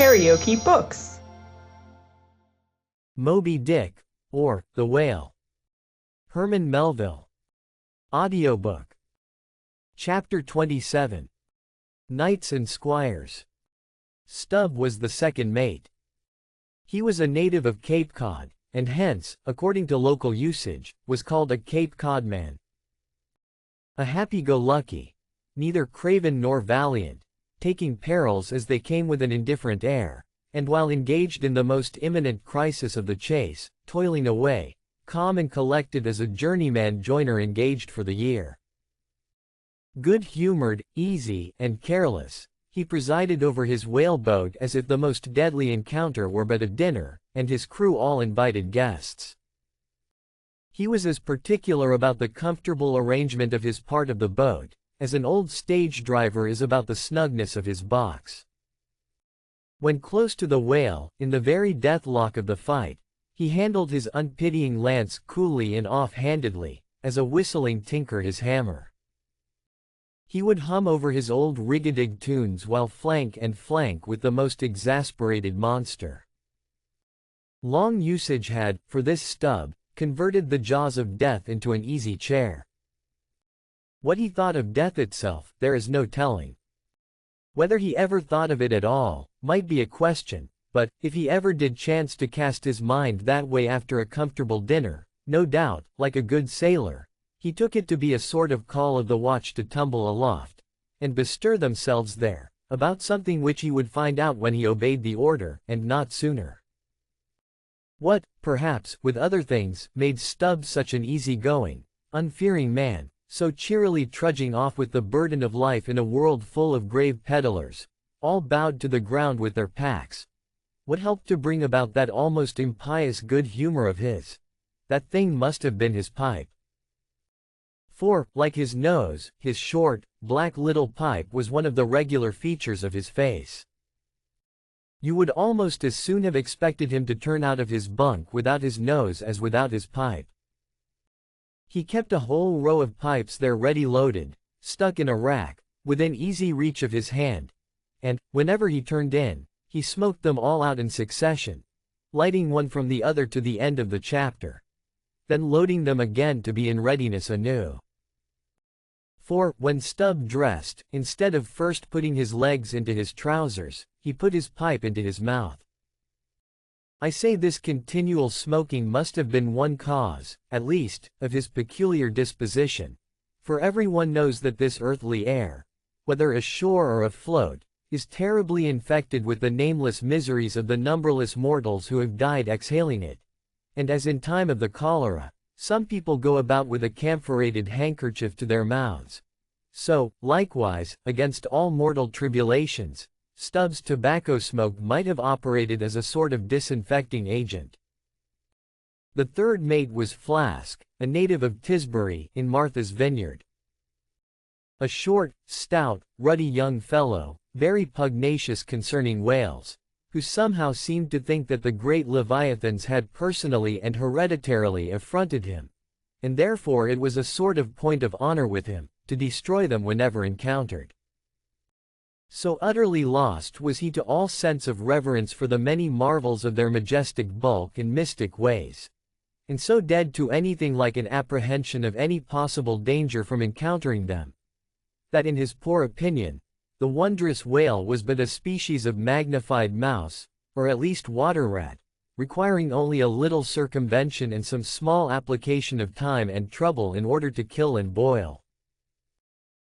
KaraokeBooks. Moby-Dick, or The Whale. Herman Melville. Audiobook. Chapter 27. Knights and Squires. Stubb was the second mate. He was a native of Cape Cod, and hence, according to local usage, was called a Cape Cod man. A happy-go-lucky, neither craven nor valiant, taking perils as they came with an indifferent air, and while engaged in the most imminent crisis of the chase, toiling away, calm and collected as a journeyman joiner engaged for the year. Good-humored, easy, and careless, he presided over his whaleboat as if the most deadly encounter were but a dinner, and his crew all invited guests. He was as particular about the comfortable arrangement of his part of the boat, as an old stage driver is about the snugness of his box. When close to the whale, in the very deathlock of the fight, he handled his unpitying lance coolly and off-handedly, as a whistling tinker his hammer. He would hum over his old rigadig tunes while flank and flank with the most exasperated monster. Long usage had, for this Stubb, converted the jaws of death into an easy chair. What he thought of death itself, there is no telling. Whether he ever thought of it at all, might be a question, but, if he ever did chance to cast his mind that way after a comfortable dinner, no doubt, like a good sailor, he took it to be a sort of call of the watch to tumble aloft, and bestir themselves there, about something which he would find out when he obeyed the order, and not sooner. What, perhaps, with other things, made Stubb such an easy-going, unfearing man, so cheerily trudging off with the burden of life in a world full of grave peddlers, all bowed to the ground with their packs? What helped to bring about that almost impious good humor of his? That thing must have been his pipe. For, like his nose, his short, black little pipe was one of the regular features of his face. You would almost as soon have expected him to turn out of his bunk without his nose as without his pipe. He kept a whole row of pipes there ready loaded, stuck in a rack, within easy reach of his hand, and, whenever he turned in, he smoked them all out in succession, lighting one from the other to the end of the chapter, then loading them again to be in readiness anew. For, when Stubb dressed, instead of first putting his legs into his trousers, he put his pipe into his mouth. I say this continual smoking must have been one cause, at least, of his peculiar disposition, for everyone knows that this earthly air, whether ashore or afloat, is terribly infected with the nameless miseries of the numberless mortals who have died exhaling it, and as in time of the cholera, some people go about with a camphorated handkerchief to their mouths, so, likewise, against all mortal tribulations, Stubb's tobacco smoke might have operated as a sort of disinfecting agent. The third mate was Flask, a native of Tisbury, in Martha's Vineyard. A short, stout, ruddy young fellow, very pugnacious concerning whales, who somehow seemed to think that the great leviathans had personally and hereditarily affronted him, and therefore it was a sort of point of honor with him, to destroy them whenever encountered. So utterly lost was he to all sense of reverence for the many marvels of their majestic bulk and mystic ways, and so dead to anything like an apprehension of any possible danger from encountering them, that in his poor opinion, the wondrous whale was but a species of magnified mouse, or at least water rat, requiring only a little circumvention and some small application of time and trouble in order to kill and boil.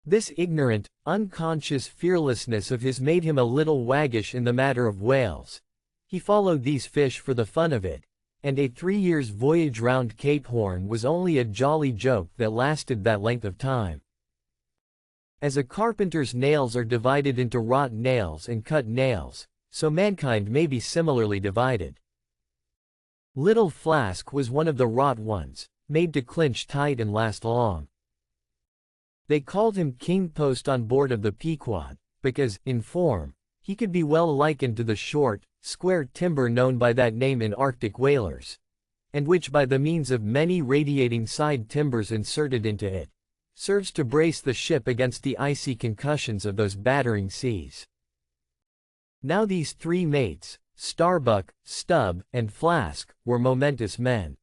This ignorant, unconscious fearlessness of his made him a little waggish in the matter of whales. He followed these fish for the fun of it, and a 3 years' voyage round Cape Horn was only a jolly joke that lasted that length of time. As a carpenter's nails are divided into wrought nails and cut nails, so mankind may be similarly divided. Little Flask was one of the wrought ones, made to clinch tight and last long. They called him King Post on board of the Pequod, because, in form, he could be well likened to the short, square timber known by that name in Arctic whalers, and which by the means of many radiating side timbers inserted into it, serves to brace the ship against the icy concussions of those battering seas. Now these three mates, Starbuck, Stubb, and Flask, were momentous men.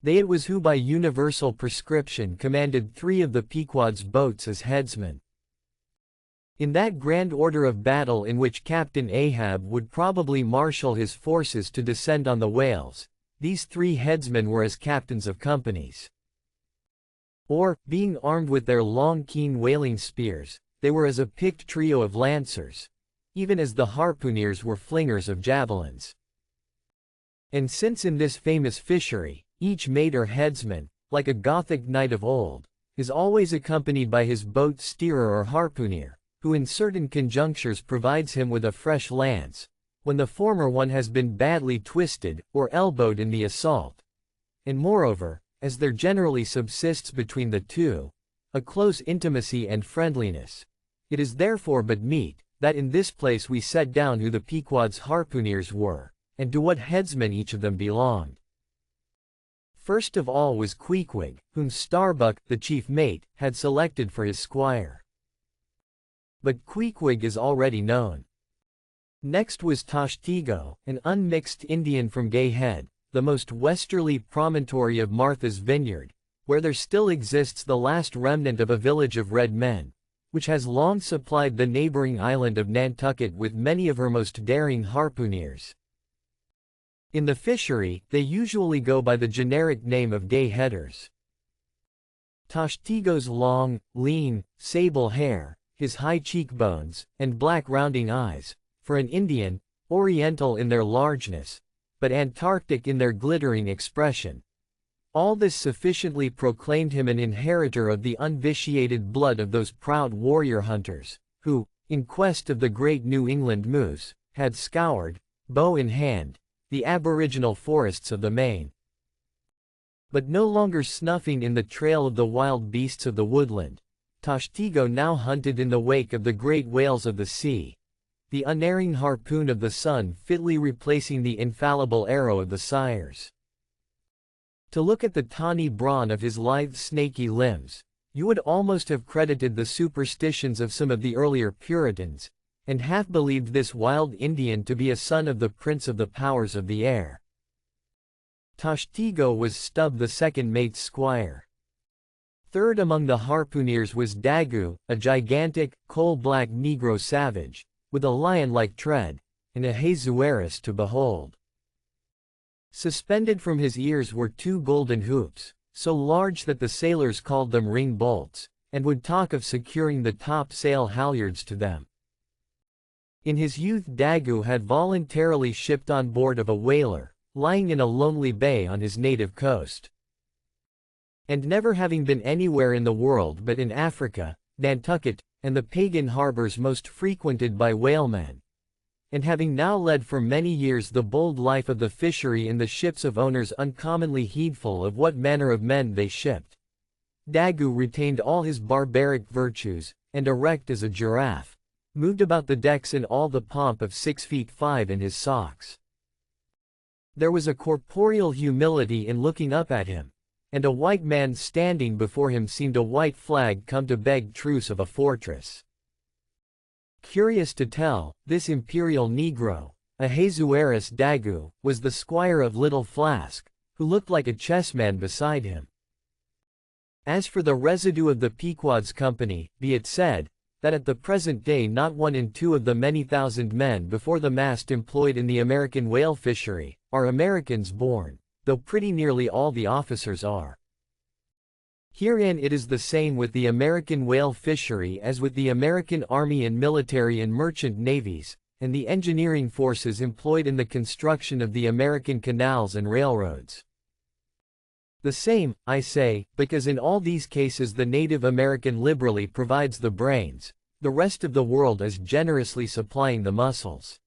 They it was who by universal prescription commanded three of the Pequod's boats as headsmen. In that grand order of battle in which Captain Ahab would probably marshal his forces to descend on the whales, these three headsmen were as captains of companies. Or, being armed with their long keen whaling spears, they were as a picked trio of lancers, even as the harpooneers were flingers of javelins. And since in this famous fishery, each mate or headsman, like a Gothic knight of old, is always accompanied by his boat steerer or harpooneer, who in certain conjunctures provides him with a fresh lance, when the former one has been badly twisted or elbowed in the assault. And moreover, as there generally subsists between the two a close intimacy and friendliness, it is therefore but meet that in this place we set down who the Pequod's harpooneers were, and to what headsman each of them belonged. First of all was Queequeg, whom Starbuck, the chief mate, had selected for his squire. But Queequeg is already known. Next was Tashtego, an unmixed Indian from Gay Head, the most westerly promontory of Martha's Vineyard, where there still exists the last remnant of a village of red men, which has long supplied the neighboring island of Nantucket with many of her most daring harpooneers. In the fishery, they usually go by the generic name of Gay Headers. Tashtego's long, lean, sable hair, his high cheekbones, and black rounding eyes, for an Indian, oriental in their largeness, but Antarctic in their glittering expression. All this sufficiently proclaimed him an inheritor of the unvitiated blood of those proud warrior hunters, who, in quest of the great New England moose, had scoured, bow in hand, the aboriginal forests of the Maine. But no longer snuffing in the trail of the wild beasts of the woodland, Tashtego now hunted in the wake of the great whales of the sea, the unerring harpoon of the sun fitly replacing the infallible arrow of the sires. To look at the tawny brawn of his lithe snaky limbs, you would almost have credited the superstitions of some of the earlier Puritans, and half believed this wild Indian to be a son of the prince of the powers of the air. Tashtego was Stubb the second mate's squire. Third among the harpooneers was Daggoo, a gigantic, coal-black Negro savage, with a lion-like tread, and Ahasuerus to behold. Suspended from his ears were two golden hoops, so large that the sailors called them ring bolts, and would talk of securing the top-sail halyards to them. In his youth Daggoo had voluntarily shipped on board of a whaler, lying in a lonely bay on his native coast. And never having been anywhere in the world but in Africa, Nantucket, and the pagan harbors most frequented by whalemen, and having now led for many years the bold life of the fishery in the ships of owners uncommonly heedful of what manner of men they shipped, Daggoo retained all his barbaric virtues, and erect as a giraffe, moved about the decks in all the pomp of 6'5" in his socks. There was a corporeal humility in looking up at him, and a white man standing before him seemed a white flag come to beg truce of a fortress. Curious to tell, this imperial Negro, Ahasuerus Daggoo, was the squire of Little Flask, who looked like a chessman beside him. As for the residue of the Pequod's company, be it said, that at the present day not 1 in 2 of the many thousand men before the mast employed in the American whale fishery, are Americans born, though pretty nearly all the officers are. Herein it is the same with the American whale fishery as with the American Army and military and merchant navies, and the engineering forces employed in the construction of the American canals and railroads. The same, I say, because in all these cases the native American liberally provides the brains, the rest of the world is generously supplying the muscles.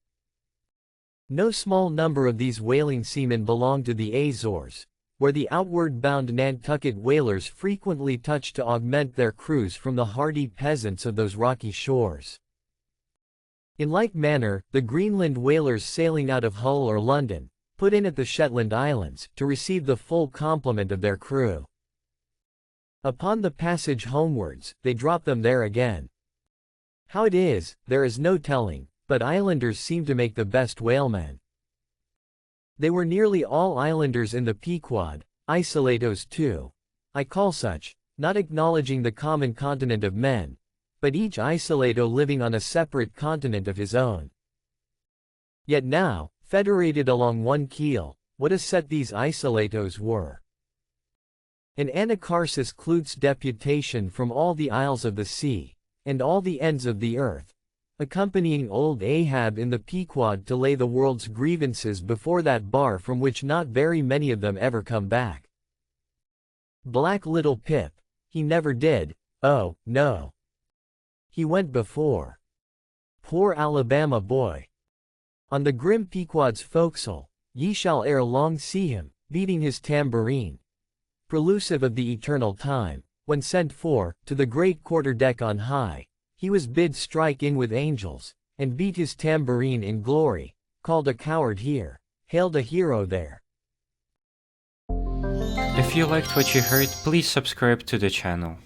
No small number of these whaling seamen belong to the Azores, where the outward-bound Nantucket whalers frequently touch to augment their crews from the hardy peasants of those rocky shores. In like manner, the Greenland whalers sailing out of Hull or London, put in at the Shetland Islands, to receive the full complement of their crew. Upon the passage homewards, they drop them there again. How it is, there is no telling, but islanders seemed to make the best whalemen. They were nearly all islanders in the Pequod, isolatos too. I call such, not acknowledging the common continent of men, but each isolato living on a separate continent of his own. Yet now, federated along one keel, what a set these isolatos were. An Anacharsis Klutz deputation from all the isles of the sea, and all the ends of the earth, accompanying old Ahab in the Pequod to lay the world's grievances before that bar from which not very many of them ever come back. Black little Pip, he never did, oh, no. He went before. Poor Alabama boy. On the grim Pequod's forecastle, ye shall ere long see him, beating his tambourine, prelusive of the eternal time, when sent for, to the great quarter-deck on high, he was bid strike in with angels, and beat his tambourine in glory, called a coward here, hailed a hero there. If you liked what you heard, please subscribe to the channel.